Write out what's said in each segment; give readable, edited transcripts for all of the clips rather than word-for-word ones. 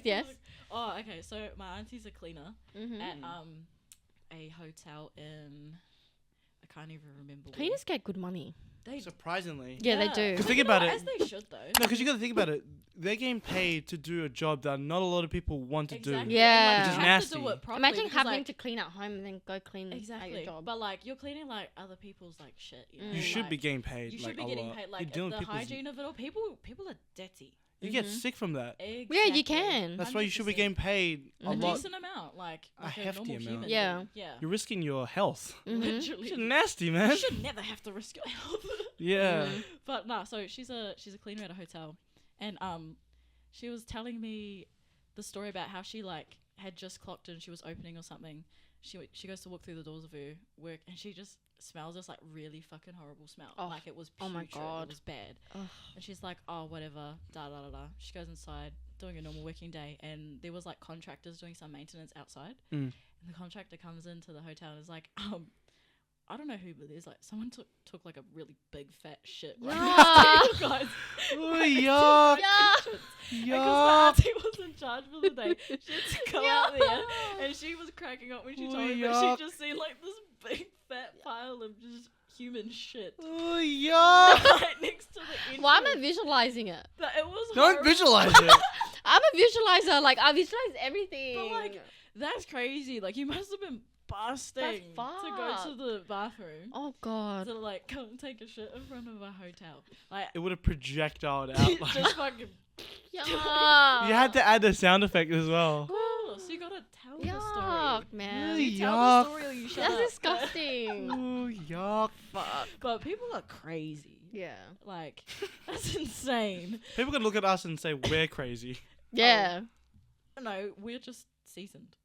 Anyways, yes. Oh, okay. So my auntie's a cleaner Mm-hmm. at a hotel in. I can't even remember. Cleaners get good money. They Surprisingly. Yeah, they do. 'Cause think about it. As they should though. No, because you got to think about it. They're getting paid to do a job that not a lot of people want to Exactly. do. Yeah. And, Which is like, you have to do nasty. it properly Imagine because, having like, to clean at home and then go clean at exactly. your job. But like you're cleaning like other people's like shit. You, know? You should like, be getting paid. You like, should be a getting lot. paid. You're Like dealing the with people's- hygiene of it all. People are dirty. You get Mhm. sick from that. Exactly. Yeah, you can. That's why you should be 100%. getting paid a a Mhm. lot. decent amount, like A a hefty normal amount. human Yeah. being. Yeah. You're risking your health. Mhm. Literally. It's nasty, man. You should never have to risk your health. Yeah. Mhm. But no, so she's a cleaner at a hotel, and she was telling me the story about how she like had just clocked in, she was opening or something. She goes to walk through the doors of her work, and she just smells this like really fucking horrible smell. Oh. Like it was Oh putrid. my God. It was bad. Ugh. And she's like, oh whatever, da da da da. She goes inside doing a normal working day, and there was like contractors doing some maintenance outside, Mm. and the contractor comes into the hotel and is like, I don't know who it is. Like someone took like a really big fat shit. Right next to you guys. Oh, Right next to yuck. the Yeah. entrance. Because my Yuck. auntie was in charge for the day. She had to go out there, Yeah. and she was cracking up when she Oh, told me that yuck. she just seen like this big fat pile of just human shit Oh, yuck. right next to the entrance. Why am I visualizing it? That it was Don't horrible. visualize it. I'm a visualizer. Like, I visualize everything. But like, that's crazy. Like you must have been busting to go to the bathroom. oh, God. To like come and take a shit in front of a hotel. Like It would have projectiled out. Like, just fucking. Yeah. you had to add the sound effect as well. Oh, so you gotta tell the Yuck, story. man. Yuck. Tell the story or you shut That's up. disgusting. Oh, yuck. Fuck. But people are crazy. Yeah. Like that's insane. People can look at us and say we're crazy. Yeah. No, we're just seasoned.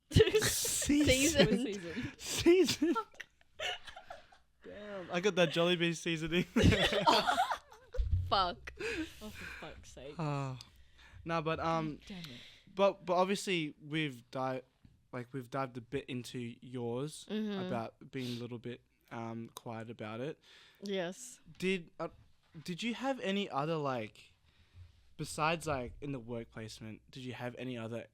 Seasoned. We're seasoned. Season. Damn. I got that Jollibee seasoning. Fuck. Oh, for fuck's sake. Oh. No, but Damn it. but obviously we've dived a bit into yours Mhm. about being a little bit quiet about it. Yes. Did you have any other like besides like in the work placement? Did you have any other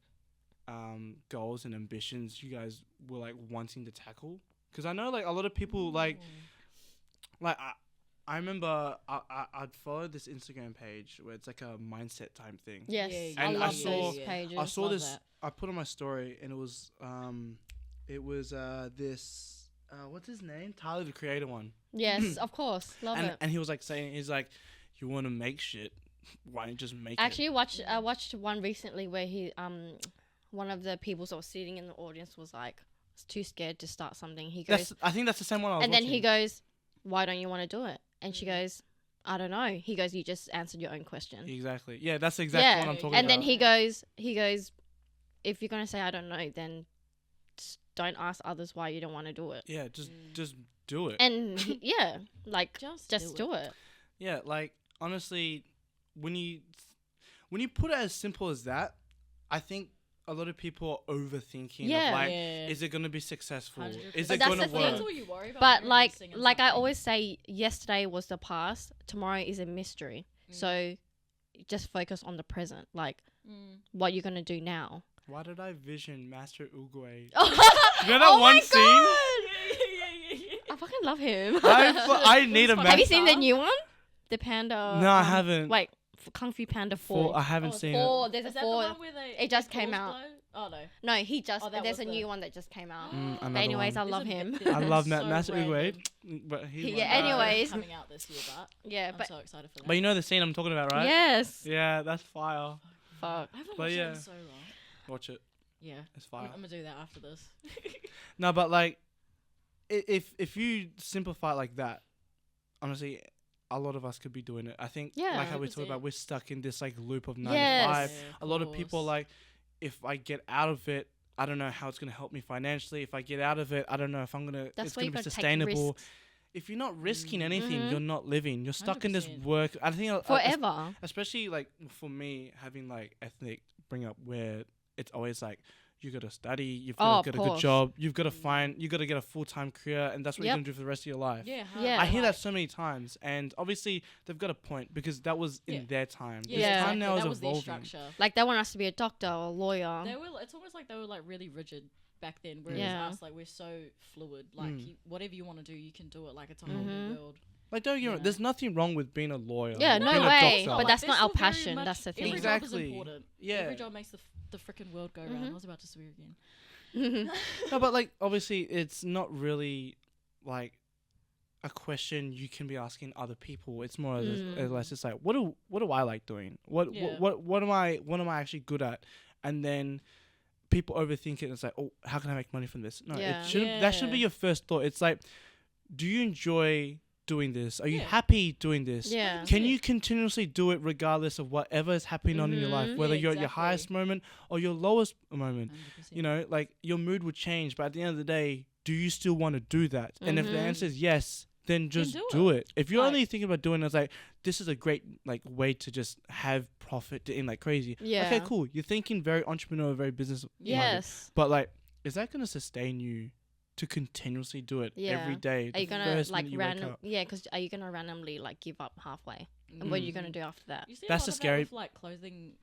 goals and ambitions you guys were like wanting to tackle? Because I know like a lot of people like I remember I'd followed this Instagram page where it's like a mindset type thing. Yes. Yeah, I And I love saw- those pages. I saw Love this. that. I put on my story, and it was this what's his name? Tyler the Creator one. Yes, of course. Love it. And he was like saying, he's like, you want to make shit, why don't you just make Actually, it? I watched one recently where he one of the people that was sitting in the audience was like too scared to start something. He goes, I think that's the same one I was and then watching. he goes, "Why don't you want to do it?" And she goes, "I don't know." He goes, "You just answered your own question." Exactly. Yeah, that's exactly Yeah, what I'm talking and about. then he goes, "If you're gonna say I don't know, then don't ask others why you don't want to do it." Yeah, just do it. And yeah, like Just do it. Yeah, like honestly, when you put it as simple as that, I think a lot of people are overthinking. Yeah. Of like, Yeah. is it gonna be successful? 100%. Is But it that's gonna the work? thing. That's all you worry about. But when you're like investing in I something. always say, yesterday was the past, tomorrow is a mystery. So just focus on the present, like what you're gonna do now. Why did I vision Master Uguay? Oh You know that one my scene? yeah. I fucking love him. I need a Have Have you Master. seen the new one? The Panda. No, I haven't. Wait, Kung Fu Panda 4. I haven't Oh, seen Four. There's a Is that 4. the one where they It just the came balls out. blow? Oh no. No, he just. Oh, that there's a was the- new one that just came out. Mm, But another anyways, one. I love Isn't him. it- I love so Master Uguay, random. but he's Yeah, one of the- anyways. Coming out this year, but Yeah, I'm but so excited for that. But you know the scene I'm talking about, right? yes. Yeah, that's fire. Fuck. I haven't but watched yeah. it in so long. Watch it. Yeah. It's I'm fire. gonna do that after this. No, but like, if you simplify it like that, honestly, a lot of us could be doing it. I think, Yeah. like how we talked 100%. about, we're stuck in this like loop of 9 Yes. to 5. Yeah, A lot of people course. like, if I get out of it, I don't know how it's gonna help me financially. If I get out of it, I don't know if I'm gonna. That's it's why gonna you be gotta take sustainable. risks If you're not risking anything, Mhm. you're not living. You're stuck in this 100%. work. I think forever. especially like for me having like ethnic bring up where it's always like you got to study, you've Oh, got of to get a good course. job, you got to get a full-time career, and that's what you're Yep. going to do for the rest of your life. Yeah, Yeah. I hear that like- so many times, and obviously they've got a point because that was Yeah. in their time. Yeah, This Yeah. time now that is was their evolving. structure. Like they want us to be a doctor or a lawyer. It's almost like they were like really rigid back then, whereas Yeah. us, like, we're so fluid. Like whatever you want to do, you can do it. Like it's a whole Mhm. new world. Like, don't get me You wrong, know. there's nothing wrong with being a lawyer. Yeah, or no being a way, doctor. but Like, that's there's not our still very passion, much- that's the Every thing. job is Exactly. important. Yeah. Every job makes the freaking world go round. Mhm. I was about to swear again. No, but like obviously it's not really like a question you can be asking other people. It's more or less just like what do I like doing? Yeah. What am I actually good at? And then people overthink it and it's like, oh, how can I make money from this? No, Yeah. it shouldn't that shouldn't be Yeah. your first thought. It's like, do you enjoy doing this? Are you Yeah. happy doing this? Yeah. Can you continuously do it regardless of whatever is happening on in your life, Mhm. whether Yeah, you're at your exactly. highest moment or your lowest moment? 100%. You know, like your mood would change, but at the end of the day, do you still want to do that? And if the Mhm. answer is yes, then just do do it. it. If you're Like- only thinking about doing it, it's like this is a great like way to just have profit in like crazy. Yeah. Okay, cool. You're thinking very entrepreneur, very business. Yes. But like, is that going to sustain you to continuously do it Yeah. every day? Are you the gonna first like minute you wake random? up? Yeah, because are you gonna randomly like give up halfway? And what are you gonna do after that? You see That's a the lot of that scary- with, like clothing,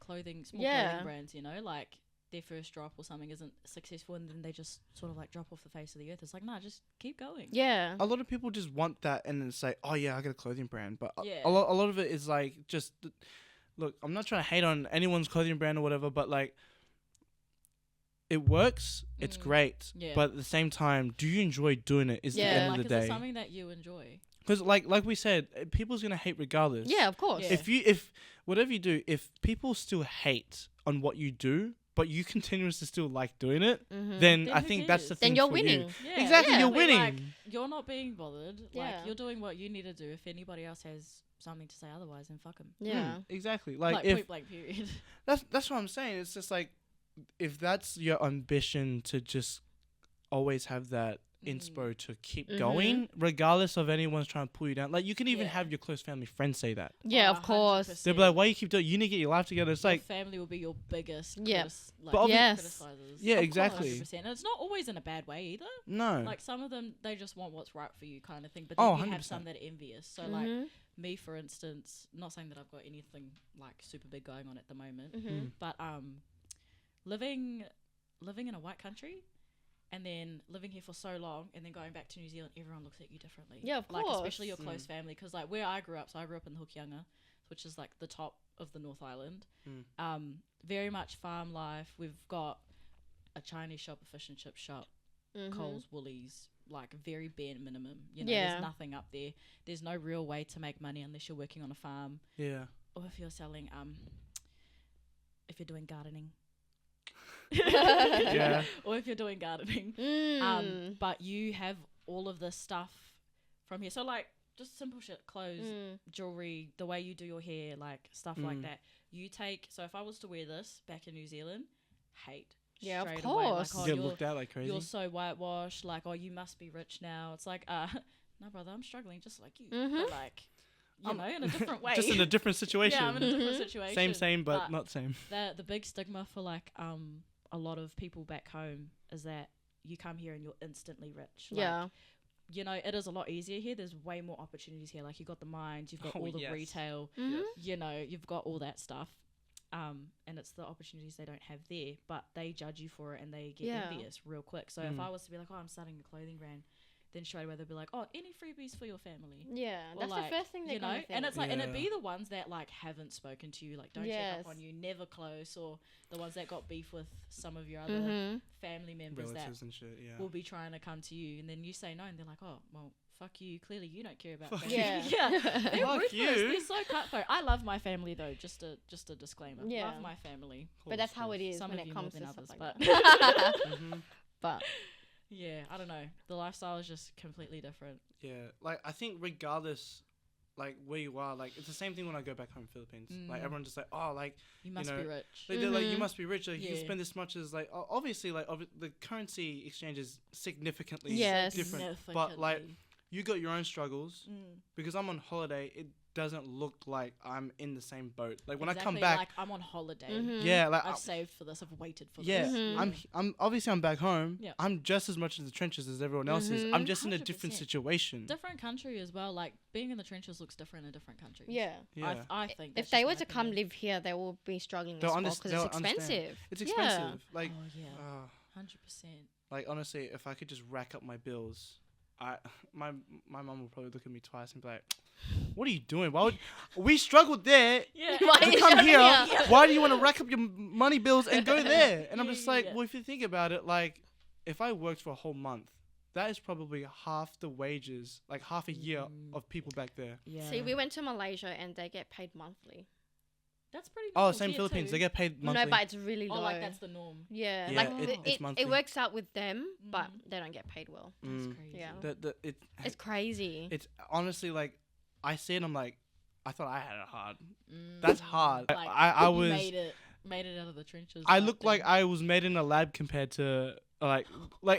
small Yeah. clothing brands. You know, like their first drop or something isn't successful, and then they just sort of like drop off the face of the earth. It's like, nah, just keep going. Yeah. A lot of people just want that and then say, "Oh yeah, I got a clothing brand," but Yeah. a lot of it is like just look. I'm not trying to hate on anyone's clothing brand or whatever, but like it works. It's great, Yeah. but at the same time, do you enjoy doing it? Is Yeah. the end like of is the it day something that you enjoy? because like we said, people's gonna hate regardless. Yeah, of course. Yeah. If whatever you do, if people still hate on what you do, but you continuously still like doing it, Mhm. then Then I who think that's the cares? thing. then you're for you. winning. Yeah, Exactly, you're exactly, like, winning. you're not being bothered. Yeah. Like you're doing what you need to do. If anybody else has something to say otherwise, then fuck them. Yeah. Exactly. Like, Like if point blank period. that's what I'm saying. It's just like if that's your ambition to just always have that inspo to keep Mhm. going, regardless of anyone's trying to pull you down. Like you can even Yeah. have your close family friends say that. Yeah, of course. 100%. They'll be like, "Why you keep doing? You need to get your life together." It's Your like, family will be your biggest Yeah. like, But obvi- Yes. criticizers. Yeah, Of course, exactly. 100%. And it's not always in a bad way either. no. Like some of them, they just want what's right for you, kind of thing. But Oh, then you 100%. have some that are envious. So like Mhm. me, for instance, not saying that I've got anything like super big going on at the moment, Mhm. but living in a white country and then living here for so long and then going back to New Zealand, everyone looks at you differently. Yeah, of like course. especially your close family, because like where I grew up, so I grew up in Hokianga, which is like the top of the North Island. Very much farm life. We've got a Chinese shop, a fish and chip shop, Mhm. Coles, Woolies, like very bare minimum. You know, Yeah. there's nothing up there. There's no real way to make money unless you're working on a farm yeah. or if you're selling if you're doing gardening. Yeah. Or if you're doing gardening. Mm. But you have all of this stuff from here. So like just simple shit, clothes, Mm. jewelry, the way you do your hair, like stuff like that. You take, so if I was to wear this back in New Zealand, hate. Yeah, of straight away. course. Like, oh, Get you're, looked at like crazy. you're so whitewashed. Like, oh, you must be rich now. It's like, no, brother, I'm struggling just like you. Mhm. But like, you know, in a different way. Just in a different situation. Yeah, I'm in a different Mhm. situation. same, but not same. the big stigma for like a lot of people back home is that you come here and you're instantly rich. Like, Yeah. you know, it is a lot easier here. There's way more opportunities here. Like, you've got the mines, you've got Oh, all the yes. retail, Mhm. you know, you've got all that stuff. And it's the opportunities they don't have there, but they judge you for it and they get Yeah. envious real quick. So if I was to be like, oh, I'm starting a clothing brand, then straight away they'll be like, oh, any freebies for your family? Yeah. Or That's like, the first thing they're you know, gonna think. and it's like, and it'd Yeah. be the ones that like haven't spoken to you, like don't check Yes. up on you, never close, or the ones that got beef with some of your other Mhm. family members Relatives that and shit. Yeah. will be trying to come to you, and then you say no, and they're like, oh, well, fuck you. Clearly, you don't care about Fuck family. Yeah. yeah. They're Fuck ruthless. you. They're so cutthroat. I love my family though. Just a disclaimer. Yeah. Love my family. But that's how it is Some when of it you more comes than to others, stuff but- like that. Mhm. But Yeah, I don't know. The lifestyle is just completely different. Yeah, like I think regardless, like where you are, like it's the same thing when I go back home Philippines. Like everyone's just like, oh, like You must know, be rich. they're like, you Mhm. must be rich. Like you Yeah. spend this much. Is like obviously like the currency exchange is significantly Yes. different. But like you got your own struggles Mm. because I'm on holiday. doesn't look like I'm in the same boat. Like when I come Exactly, back, like I'm on holiday. yeah, like I've saved for this. I've waited for yeah, this. Mhm. I'm obviously I'm back home. Yeah. I'm just as much in the trenches as everyone else is. I'm just in a different 100%. situation. Different country as well. Like being in the trenches looks different in different countries. Yeah. Yeah, I think If that's they just were my to come opinion. live here, they will be struggling They'll as well underst- because they'll it's understand. expensive. it's Yeah. expensive. Like, Oh yeah, 100%. like honestly, if I could just rack up my bills, my mum will probably look at me twice and be like, "What are you doing? Why would we struggled there? Yeah. Why To you come coming here, here? why do you want to rack up your money bills and go there?" And I'm Yeah, just like, yeah. well, if you think about it, like, if I worked for a whole month, that is probably half the wages, like half a year of people back there. Yeah. See, we went to Malaysia and they get paid monthly. That's pretty. Oh, normal same here Philippines. too. They get paid monthly. No, but it's really low. Oh, like that's the norm. yeah, Yeah, like it's monthly. it works out with them, but Mhm. they don't get paid well. That's Mm. crazy. Yeah. It's It's crazy. it's honestly like, I see it. I'm like, I thought I had it hard. Mm. That's hard. Like, I you was. made it out of the trenches. I type looked like thing. I was made in a lab compared to like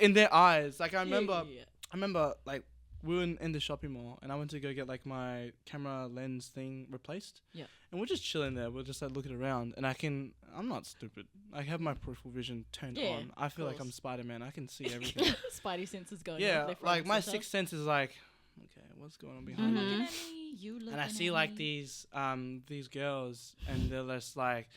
in their eyes. Like I remember, Yeah. I remember like we were in the shopping mall and I went to go get like my camera lens thing replaced. Yeah. And we're just chilling there. We're just like looking around and I'm not stupid. I have my peripheral vision turned Yeah, on. I feel like I'm course. Spider-Man. I can see everything. Spidey senses going. yeah. off left, right, Like and my center. sixth sense is like, okay, what's going on You behind Mhm. me? looking at me? You looking And I at see like me? these girls and they're just like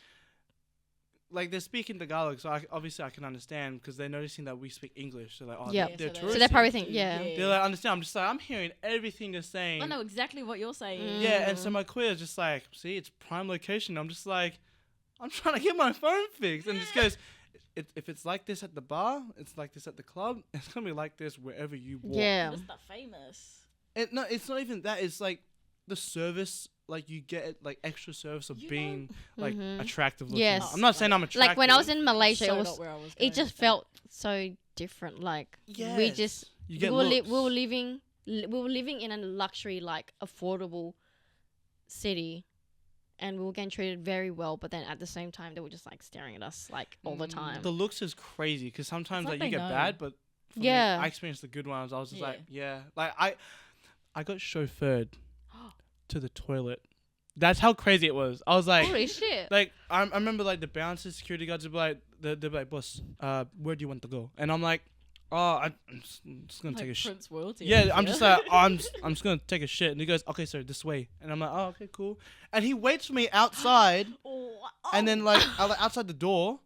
they're speaking Tagalog, so I can understand because they're noticing that we speak English. So like, oh, Yep. they're so tourists. So they probably see think, you. yeah. They like understand. I'm just like I'm hearing everything you're saying. I know exactly what you're saying. Mm. Yeah, and so my queer is just like, see, it's prime location. I'm just like, I'm trying to get my phone fixed, and it just goes. If it's like this at the bar, it's like this at the club. It's gonna be like this wherever you walk. Yeah. It's the famous. No, it's not even that. It's like the service. Like you get like extra service of You being like Mhm. attractive looking. Yes. I'm not saying I'm attractive. Like when I was in Malaysia, So it was not where I was it going just with that. felt so different. Like we just you get we were looks. we were living in a luxury, like affordable city, and we were getting treated very well. But then at the same time, they were just like staring at us like all the time. The looks is crazy because sometimes It's like like you they get know. bad, but for Yeah. me, I experienced the good ones. I was just Yeah. like, yeah, like I got chauffeured to the toilet. That's how crazy it was. I was like, Holy shit! like I remember like the bouncers, security guards would be like, they'd be like, boss, where do you want to go? And I'm like, oh, I'm just gonna Like take a shit. Prince Royalty. Yeah, over I'm here. just like, oh, I'm just gonna take a shit. And he goes, okay, sir, this way. And I'm like, oh, okay, cool. And he waits for me outside, Oh, and then like outside the door,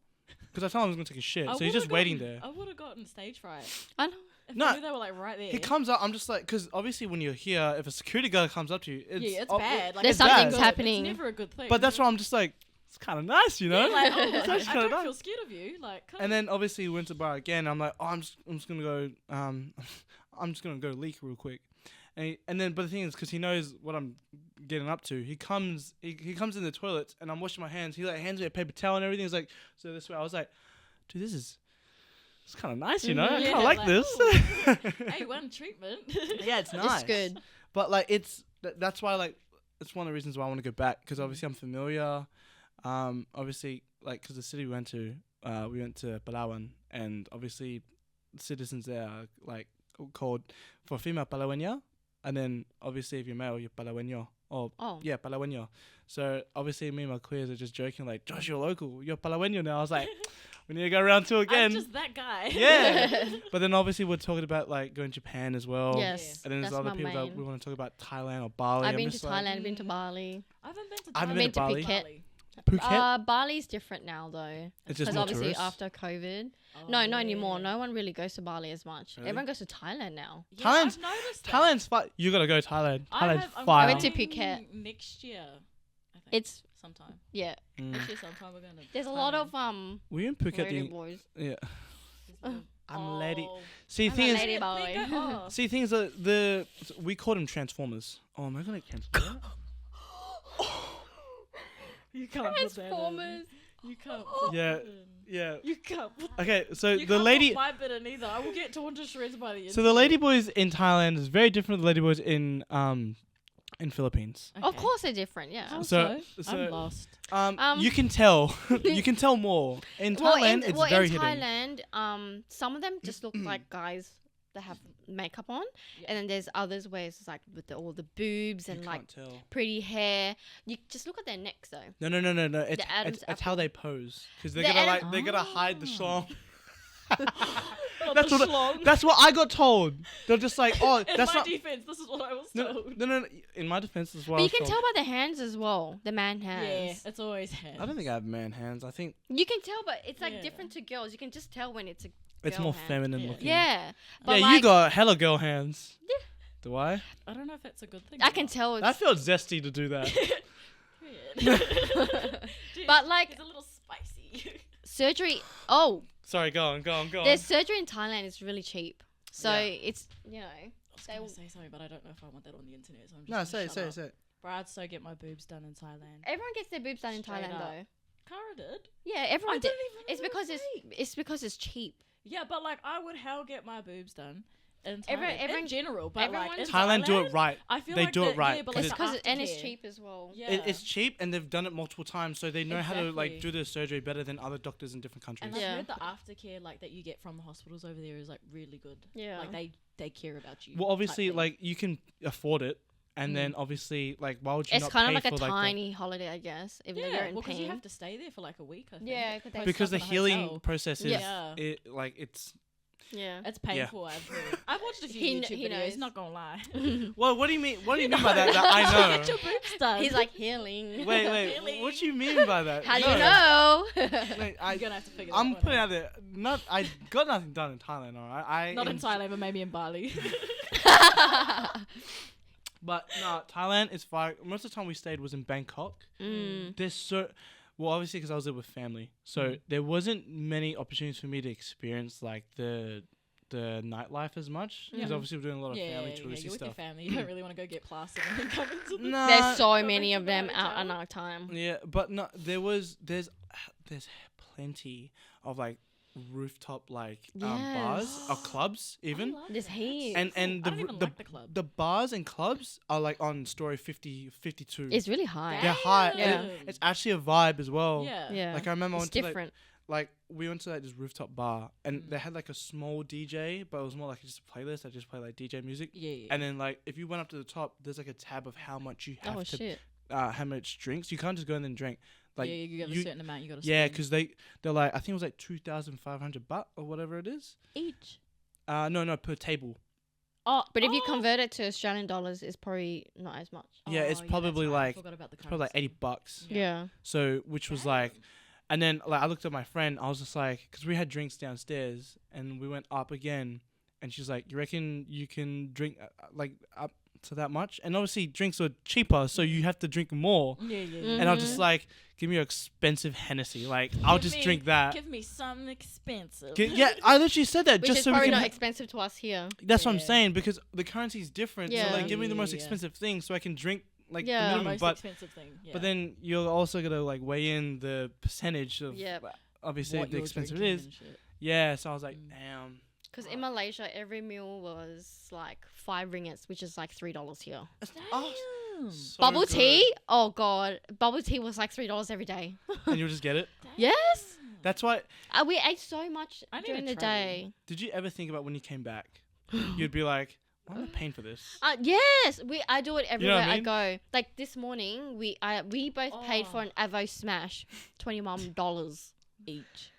because I told him I was gonna take a shit. I So he's would've just waiting gotten- there. I would have gotten stage fright. I know. If No, I knew they were like right there. He comes up, I'm just like, because obviously when you're here, if a security guard comes up to you, it's, yeah, it's oh, bad. Like There's it's not something's good. happening. It's never a good thing. But that's why I'm just like, it's kind of nice, you know? Yeah, like, oh, It's like, actually I kinda don't nice. feel scared of you. Like, come. And then obviously we went to the bar again. I'm like, oh, I'm just gonna go. I'm just gonna go leak real quick. And then, but the thing is, because he knows what I'm getting up to, he comes in the toilet, and I'm washing my hands. He like hands me a paper towel and everything. He's like, so this way. I was like, dude, it's kind of nice, you know. I Mhm. kind of Yeah, like like, this. hey, one treatment. Yeah, it's nice. It's good. But like, that's why like it's one of the reasons why I want to go back because obviously I'm familiar. Obviously, like, because the city we went to Palawan, and obviously citizens there are like called for female Palaweña, and then obviously if you're male you're Palaweño. Or Oh. yeah, Palaweño. So obviously me and my queers are just joking like, Josh, you're local, you're Palaweño now. I was like, we need to go round two I'm again. just that guy. Yeah. But then obviously we're talking about like going to Japan as well. Yes. And then there's that's other my people that main. we want to talk about Thailand or Bali. I've I'm been to just like, Thailand, been to Bali. I haven't been to. I haven't Thailand. been to Bali. Bali. Phuket. Bali's different now though, It's just because more obviously tourists. after COVID, Oh, no, not anymore. yeah. No one really goes to Bali as much. Really? Everyone goes to Thailand now. Yeah, Thailand's- I've noticed that. Thailand's fire. You gotta go Thailand. Thailand's I'm fire. I went to going Phuket. next year. I think. It's sometime. yeah. Mm. Next year sometime we're going to. There's a lot of Were you in Phuket? lady the- boys. Yeah. I'm Oh. lady. See I'm a things. lady boy. They go- oh. See things that we called them transformers. Oh, am I gonna cancel that? You can't Transformers. You can't. Put Yeah. that in. Yeah. You can't. Put Okay, so you the can't lady. Put my bit in either. I will get torn to shreds by the end. So the ladyboys in Thailand is very different than the ladyboys in Philippines. Of course they're different. Yeah. How So- so? so- I'm lost. You can tell. You can tell more in Thailand. It's very in hidden. Thailand, some of them just look like guys that have makeup on, Yeah. and then there's others where it's like with all the boobs You and can't like tell. pretty hair. You just look at their necks though. No. It's, Adam's it's how they pose because they're The gonna Adam- they're gonna hide the schlong. Not That's the what schlong. That's what I got told. They're just like, oh, In that's my not. defense, this is what I was No, told. no. In my defense as well. But you can tell by the hands as well, the man hands. Yeah, it's always hands. I don't think I have man hands. I think You can tell, but it's like Yeah. different to girls. You can just tell when it's a it's girl more hand. feminine Yeah. looking. Yeah. But Yeah, like, you got hella girl hands. Yeah. Do I? I don't know if that's a good thing. I or can not. tell That it's. feels zesty to do that. Weird. Dude, But, like- it's a little spicy. surgery. Oh, Sorry, go on. there's surgery in Thailand. It's really cheap. So Yeah. it's I was They gonna will- say something, but I don't know if I want that on the internet. So I'm just No, gonna say shut up. it. Bro, I'd so get my boobs done in Thailand. everyone gets their boobs done in Straight Thailand up. though. Cara did. Yeah, everyone I did. didn't even know It's it was because fake. it's because it's cheap. Yeah, but like I would hell get my boobs done in Thailand Everyone- in general. But like everyone- in Thailand do it Thailand, right. I feel They like do it the- right, Yeah, but 'cause like It's the because and it's aftercare. cheap as well. Yeah, It's cheap and they've done it multiple times, so they know how to like do Exactly. the surgery better than other doctors in different countries. And I've Yeah. heard the aftercare like that you get from the hospitals over there is like really good. Yeah. Like they care about you. Well, type obviously, thing. like you can afford it, and Mm. then obviously, like, why would you It's not kind pay of like a for, like, tiny holiday, I guess, even though you're yeah, in well, because pain. you have to stay there for like a week. I think. Yeah, 'cause they- the, because the Post up in a healing hotel. process is Yeah. it like it's. yeah. It's painful. I've heard. I've watched a few He kn- YouTube he videos. knows. Not gonna lie. Well, what do you mean? What do you You mean by that? know. That I know. Get your boobs done. He's like healing. Wait. Really? What do you mean by that? How do No. you know? Like, I'm gonna have to figure. I'm that one putting out. out there. I got nothing done in Thailand. All right. Not in Thailand, but maybe in Bali. But no, Thailand is fire. Most of the time we stayed was in Bangkok. Mm. There's so well, obviously because I was there with family, so there wasn't many opportunities for me to experience like the nightlife as much because Yeah. obviously we're doing a lot of yeah, family yeah, touristy you're with your stuff. family. You don't really want to go get plastered and then come into the. Nah, There's so Go many back of to the them out hotel. at night time. Yeah, but no, there's plenty of like rooftop like bars or Yes. clubs even. There's heaps. And I the don't even the, like the club. the bars and clubs are like on story 50, 52. It's really high. They're high. and Yeah. it's actually a vibe as well. Yeah. Yeah. Like I remember I it's went to different. like we went to like this rooftop bar and Mm. they had like a small DJ, but it was more like just a playlist. I just play like DJ music. Yeah. And then like if you went up to the top, there's like a tab of how much you have Oh to shit. how much drinks. You can't just go in and drink. Like yeah, you have a you- certain amount you got to. yeah, because they're like I think it was like 2,500 baht or whatever it is. Each. No, per table. Oh, But if you convert it to Australian dollars, it's probably not as much. Yeah, it's probably like- I forgot about the It's probably like $80. Yeah. Yeah. So which was like, and then like I looked at my friend. I was just like, because we had drinks downstairs and we went up again, and she's like, "You reckon you can drink like up to that much?" And obviously drinks are cheaper, so you have to drink more. Yeah. And I was just Mhm. like, "Give me an expensive Hennessy. Like I'll Give just me- drink that." Give me something expensive. Yeah, I literally said that Which just is so we probably can. not expensive to us here. That's what I'm Yeah. saying because the currency is different. So Yeah. like, give me the most Yeah. expensive thing so I can drink like Yeah. the The minimum. most But expensive thing. Yeah. but then you're also gonna like weigh in the percentage of Yep. obviously What the you're expensive it drinking is. and shit. Yeah, so I was like, Mm. damn. Because in Malaysia, every meal was like 5 ringgits, which is like $3 here. Damn. So Bubble good. tea? Oh god, bubble tea was like $3 every day. And you'll just get it. Yes. That's why. We ate so much I need during to the try day. Did you ever think about when you came back? You'd be like, why am I paying for this? Yes, I do it everywhere what I I mean? go. Like this morning, we both paid for Oh. an Avo Smash, $21, Each.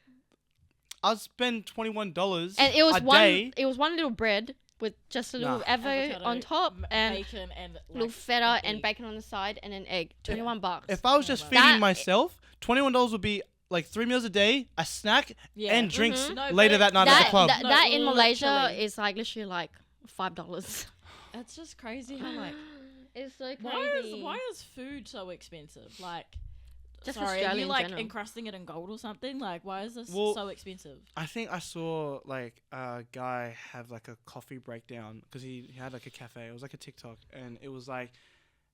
I'll spend $21 and it was a one. day. It was one little bread with just a little Nah. Avo Avocado, on top and bacon and little like, feta a and beef. bacon on the side and an egg. $21. If I was Oh, just wow. feeding That- myself, $21 would be like 3 meals a day, a snack, Yeah. and drinks Mhm. No, later but that night at the that club. that, No, that in Malaysia literally. is like literally like $5. It's just crazy how like It's so crazy. why is food so expensive? Like, Just sorry, are Australia you in like general. encrusting it in gold or something? Like, why is this Well, so expensive? I think I saw like a guy have like a coffee breakdown because he had like a cafe. It was like a TikTok, and it was like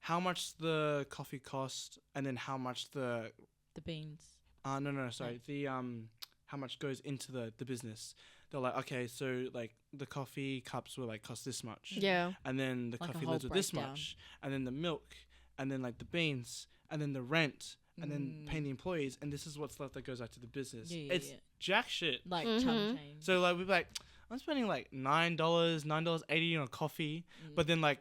how much the coffee cost, and then how much the The beans. no sorry the how much goes into the business. They're like, okay, so like the coffee cups will like cost this much, Yeah. and then the Like a coffee whole lids were this breakdown. much, and then the milk, and then like the beans, and then the rent, and then paying the employees, and this is what's left that goes out to the business. Yeah, It's yeah. jack shit. Like Mhm. chum change. So like we'd be like, I'm spending like $9.80 on a coffee, but then like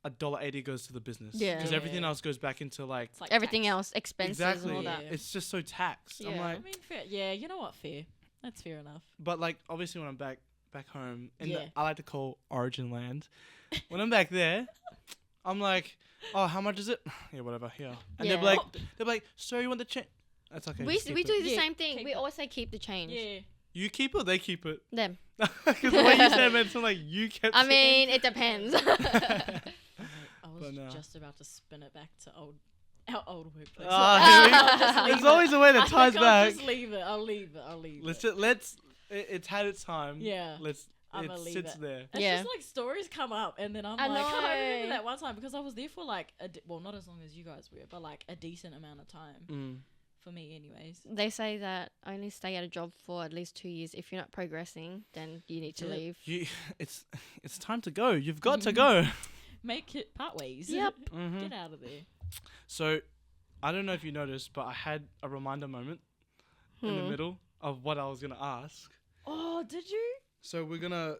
$1.80 goes to the business. Yeah. Because everything Yeah. else goes back into like. It's like Everything tax. else, expenses Exactly. and all that. Yeah. It's just so taxed. I'm Yeah. like, I mean, fair. Yeah, you know what? Fair. That's fair enough. but like obviously when I'm back home in Yeah. I like to call Origin Land. When I'm back there, I'm like, oh, how much is it? Yeah, whatever. Yeah. And Yeah. they're like, so you want the change? That's okay. We just keep we it." do the Yeah, same thing. keep We it. always say keep the change. Yeah. You keep it, they keep it. Them. Because the way you say it, man, it's not like you kept I it. mean, it depends. I was But no. just about to spin it back to our old workplace. Ah, here we- I'll just leave There's it. always a way I that ties think I'll back. just leave it. I'll leave it. It's had its time. Yeah. I'ma It leave sits it. there. It's Yeah. just like stories come up, and then I'm I like, oh, I know. remember that one time because I was there for like well, not as long as you guys were, but like a decent amount of time Mm. for me, anyways. They say that only stay at a job for at least 2 years. If you're not progressing, then you need to Yeah. leave. It's time to go. You've got to go. Make it part ways. Yep. Mhm. Get out of there. So, I don't know if you noticed, but I had a reminder moment in the middle of what I was gonna ask. Oh, did you? So we're gonna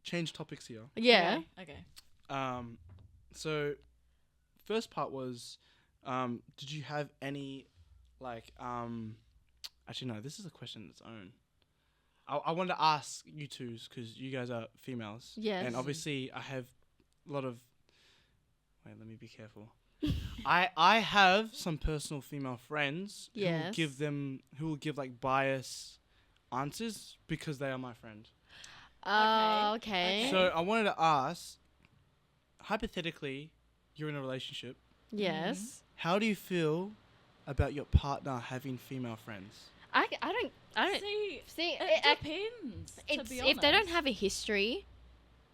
change topics here. Yeah. Okay. So first part was, did you have any, like, actually no, this is a question on its own. I wanted to ask you two because you guys are females. Yes. And obviously I have a lot of. Wait, let me be careful. I have some personal female friends Yes. who will give like bias answers because they are my friend. Okay. So I wanted to ask, hypothetically, you're in a relationship. Yes. How do you feel about your partner having female friends? I don't. See, It, it depends. it's to be if they don't honest. have a history,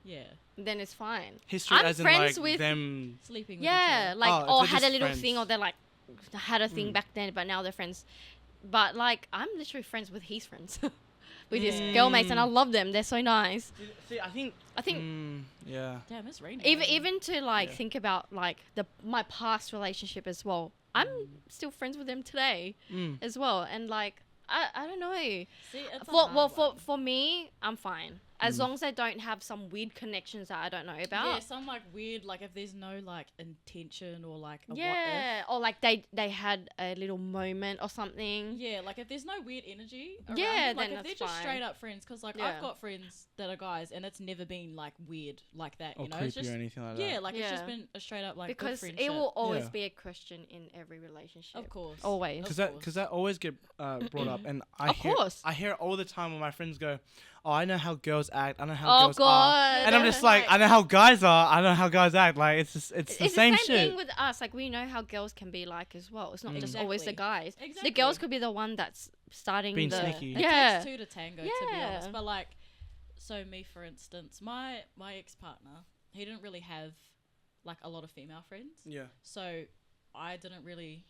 Yeah. then it's fine. History I'm as in friends like with- them. Sleeping with Yeah, each other. like Oh, if or they're had a just little friends. thing, or they're like had a thing Mm. back then, but now they're friends. But like I'm literally friends with his friends, with his Yeah. girl mates, and I love them. They're so nice. See, I think. I think Yeah. Damn, it's raining. even to like Yeah. think about like my past relationship as well. I'm still friends with them today Mm. as well, and like I don't know. See, it's a hard one. For me, I'm fine as Mm. long as they don't have some weird connections that I don't know about. Yeah, some like weird, like if there's no like intention or like a Yeah, or like they had a little moment or something. what if. Yeah, like if there's no weird energy around Yeah, it, like then if they're that's just fine. straight up friends, because like Yeah. I've got friends that are guys and it's never been like weird like that, Or you know? creepy It's just or anything like yeah, that. like it's just Yeah. been a straight up like good Because friendship. it will always Yeah. be a question in every relationship. Of course. Always. Because Of course. that always get brought up, and Of course. I hear it all the time when my friends go, "Oh, I know how girls act. I know how Oh girls are," god. and I'm just like, "I know how guys are. I know how guys act. Like it's just, it's the same shit." thing with us. Like we know how girls can be like as well. It's not just always the Exactly. guys. The Exactly. girls could be the one that's starting Being the sneaky. It Yeah. takes two to tango, to be Yeah. honest. But like, so me, for instance, my ex partner, he didn't really have like a lot of female friends, Yeah, so I didn't really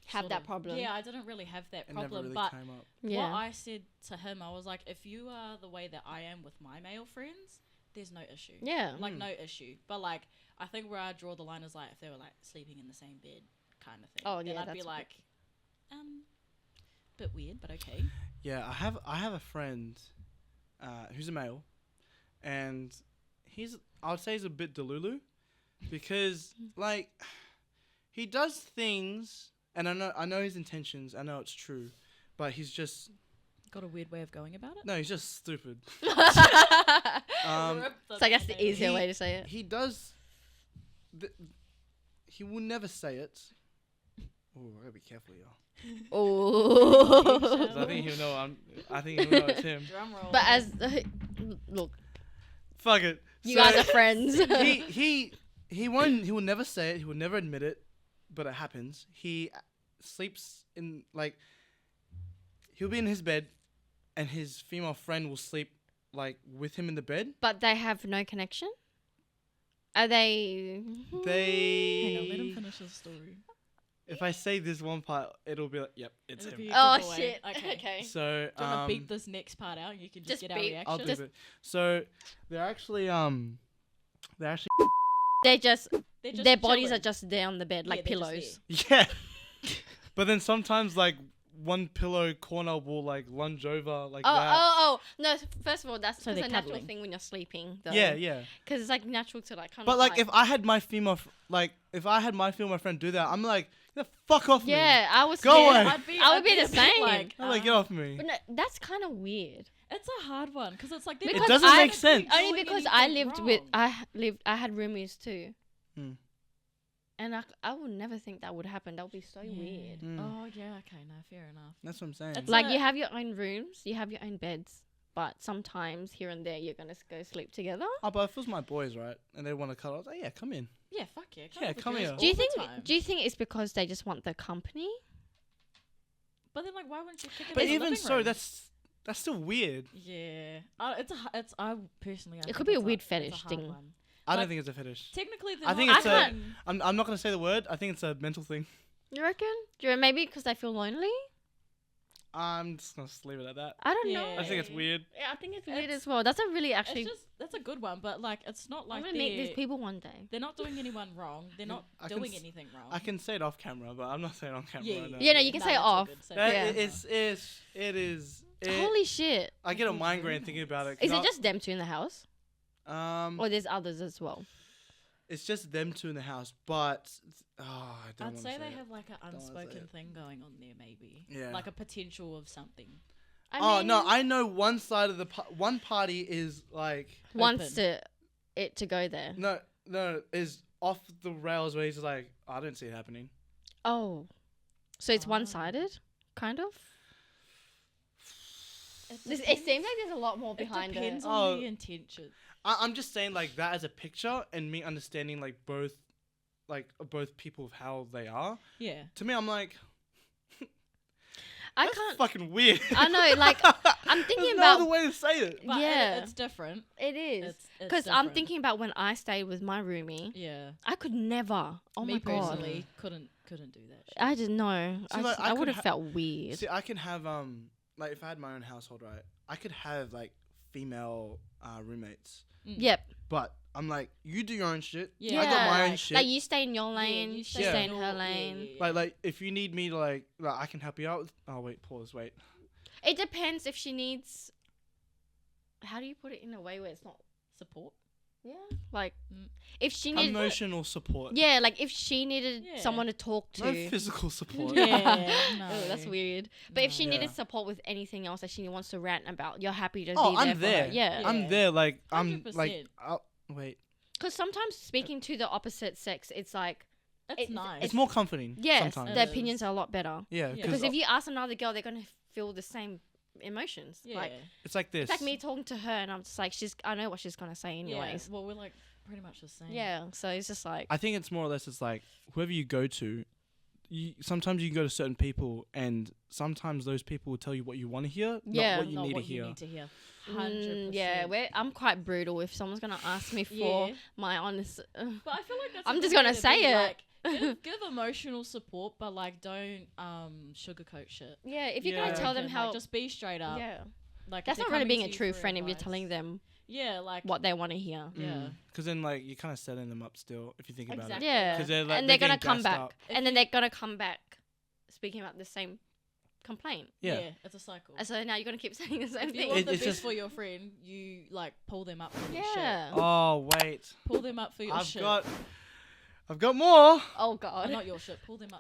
have sort that of- problem. Yeah, I didn't really have that it never problem. really But came up. Yeah. what I said to him, I was like, if you are the way that I am with my male friends, there's no issue. Yeah. Like Mm. no issue. But like, I think where I draw the line is like if they were like sleeping in the same bed, kind of thing. Oh, then yeah, I'd be that's like, bit weird, but okay. Yeah, I have a friend, who's a male, and I would say he's a bit delulu, because like, he does things, and I know his intentions. I know it's true, but he's just Got a weird way of going about it. no, he's just stupid. so I guess the easier way to say it. He does. He will never say it. Oh, I gotta be careful, y'all. Oh. 'Cause I think he'll know. I think he'll know it's him. Drum roll. But as look, Fuck it. you So, guys are friends. he won't. He will never say it. He will never admit it, but it happens. He sleeps in like. He'll be in his bed, and his female friend will sleep like with him in the bed. But they have no connection. Are they? Hang on, let him They. finish his story. If I say this one part, it'll be like, yep, it's It'll him. be a Oh giveaway. shit. Okay. Okay. So Do you want to beat this next part out? You can just Just get our beat- reaction. I'll do Just- it. So they're actually They're just They're just their bodies chilling. are just there on the bed Yeah, like they're just pillows. yeah. But then sometimes like one pillow corner will like lunge over like Oh, that. oh, oh. No, first of all, that's So just they're a natural cuddling. thing when you're sleeping. Though. Yeah, yeah. Because it's like natural to like kind But of like, if I had my female, if I had my female friend do that, I'm like, "Get the fuck off me." Yeah, I was Go scared. away. I would be a the bit same. Like, I'm like, get off me. But no, that's kind of weird. it's a hard one because it's like Because It doesn't I- make sense. Only because I lived with I had roomies too. Hmm. And I would never think that would happen. That would be so weird. Mm. Oh yeah, okay, no, fair enough. That's what I'm saying. It's Like a- you have your own rooms, you have your own beds, but sometimes here and there you're gonna go sleep together. Oh, but if it was my boys, right, and they want to cuddle, I was like, yeah, come in. Yeah, fuck yeah. Yeah, with come girls here. all Do you the think? time. Do you think it's because they just want the company? But then like, why wouldn't you kick it? But in the even living so, room? that's still weird. Yeah. It's I personally. I It think could be a it's weird it's fetish hard thing. one. I don't Like- think it's a fetish. Technically, I think not it's a- doing- I'm not gonna say the word. I think it's a mental thing. You reckon? Do you maybe because they feel lonely? I'm just gonna leave it at that. I don't know. Yeah. I think it's weird. Yeah, I think it's weird It's- as well. That's a really It's actually. just that's a good one, but like it's not I'm like gonna meet these they're people one day. they're not doing anyone wrong. They're not I can doing s- anything wrong. I can say it off camera, but I'm not saying it on camera. Yeah, right now. Yeah, no, you can say it that's all off. good. Say That Yeah. it. it is. Holy shit! I get a migraine thinking about it. Is it just them two in the house, Um, or there's others as well? it's just them two in the house, but I don't I'd wanna say they it. have like an wanna say unspoken it. thing going on there, maybe. Yeah. Like a potential of something. Oh no, I know one side of the one party is like wants it to go there. no is off the rails where he's like, I don't see it happening. Oh, so it's Oh. one-sided, kind of. It It seems like there's a lot more behind it depends it. on Oh. the intention. I'm just saying like that as a picture and me understanding like both people of how they are. Yeah. To me, I'm like, I that's can't. fucking weird. I know, like I'm thinking There's about. no other way to say it. But Yeah. it's different. It is It's because I'm different. thinking about when I stayed with my roomie. Yeah. I could never. Oh Me my god. personally couldn't do that. Shit. I didn't know. See, like, I I could would have ha- felt weird. See, I can have like if I had my own household, right? I could have like female roommates, Yep. but I'm like, you do your own shit. Yeah. I got my own Like- shit. Like you stay in your lane, you she stay stay in in her lane. Like if you need me to like I can help you out. Oh wait, pause. Wait. It depends if she needs. How do you put it in a way where it's not? Support. Yeah. Like, Mm. if she needed. Emotional support. Yeah, like if she needed Yeah. someone to talk to. No physical support. Yeah, no. Oh, that's weird. But if she No. needed Yeah. support with anything else that she wants to rant about, you're happy to Oh, be there I'm for there. her. Yeah. Yeah. I'm there. Like I'm 100%. like. Wait. Because sometimes speaking to the opposite sex, it's like, It's It's- nice. It's more comforting. yes, Sometimes. the It opinions are a lot better. Yeah. Yeah. Because Because if you ask another girl, they're going to feel the same emotions. yeah. Like, it's like this. it's like me talking to her and I'm just like, I know what she's going to say Yeah. anyways. Well, we're like pretty much the same. Yeah. So it's just like, I think it's more or less it's like whoever you go to, sometimes you can go to certain people and sometimes those people will tell you what you want to hear, Yeah. not what you Not need what to hear. you need to hear. 100%. yeah, I'm quite brutal. If someone's going to ask me for Yeah. my honest. But I feel like that's. I'm a just good gonna way to say be, it. Like, give emotional support, but like don't sugarcoat shit. Yeah, if you're Yeah. going to tell them Like, how. just be straight up. yeah. Like if That's they're not really coming being to a you true for friend if you're advice. telling them Yeah, like what they want to hear. Yeah. Because then like you're kind of setting them up still if you think about Exactly. it. Yeah. 'Cause they're, like, and they're they're going to getting come gassed back. up. And then they're going to come back speaking about the same complaint. Yeah. it's a cycle. And so now you're going to keep saying the same If you thing. want the It's best just- for your friend, you like pull them up for your Yeah. shit. Oh wait, Pull them up for your I've shit. got more. Oh, God. Not your shit. Pull them up